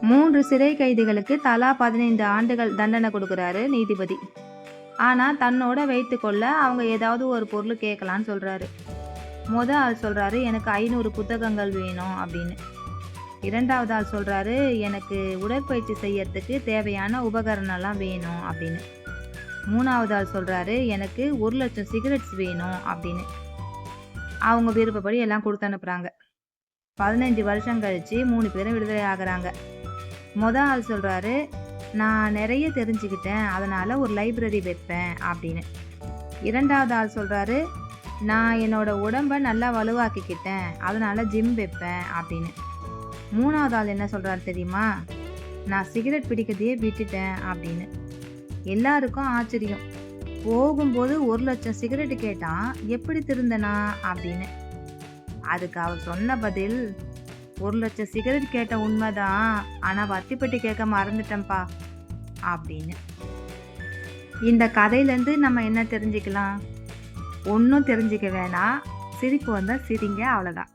3 சிறை கைதிகளுக்கு தலா 15 ஆண்டுகள் தண்டனை கொடுக்குறாரு நீதிபதி. ஆனால் தன்னோட வைத்துக்கொள்ள அவங்க ஏதாவது ஒரு பொருள் கேட்கலான்னு சொல்கிறாரு. ஆள் சொல்கிறாரு, எனக்கு 500 புத்தகங்கள் வேணும் அப்படின்னு. 2வது ஆள் சொல்கிறாரு, எனக்கு உடற்பயிற்சி செய்யறதுக்கு தேவையான உபகரணம்லாம் வேணும் அப்படின்னு. 3வது ஆள் சொல்கிறாரு, எனக்கு 1,00,000 சிகரெட்ஸ் வேணும் அப்படின்னு. அவங்க விருப்பப்படி எல்லாம் கொடுத்து அனுப்புகிறாங்க. 15 வருஷம் கழித்து 3 பேரும் விடுதலை ஆகிறாங்க. ஆள் சொல்கிறாரு, நான் நிறைய தெரிஞ்சுக்கிட்டேன், அதனால் ஒரு லைப்ரரி வைப்பேன் அப்படின்னு. 2வது ஆள் சொல்கிறாரு, நான் என்னோட உடம்பை நல்லா வலுவாக்கிக்கிட்டேன், அதனால் ஜிம் வைப்பேன் அப்படின்னு. 3வது ஆள் என்ன சொல்கிறாரு தெரியுமா? நான் சிகரெட் பிடிக்கிறதையே விட்டுட்டேன் அப்படின்னு. எல்லாருக்கும் ஆச்சரியம். போகும்போது 1,00,000 சிகரெட்டு கேட்டான், எப்படி திருந்தனா அப்படின்னு. அதுக்கு அவர் சொன்ன பதில், 1,00,000 சிகரெட் கேட்ட உண்மைதான், ஆனால் வத்திப்பெட்டி கேட்க மறந்துட்டேன்ப்பா அப்படின்னு. இந்த கதையிலேருந்து நம்ம என்ன தெரிஞ்சுக்கலாம்? ஒன்றும் தெரிஞ்சுக்க வேணாம், சிரிப்பு வந்தால் சிரிங்க, அவ்வளோதான்.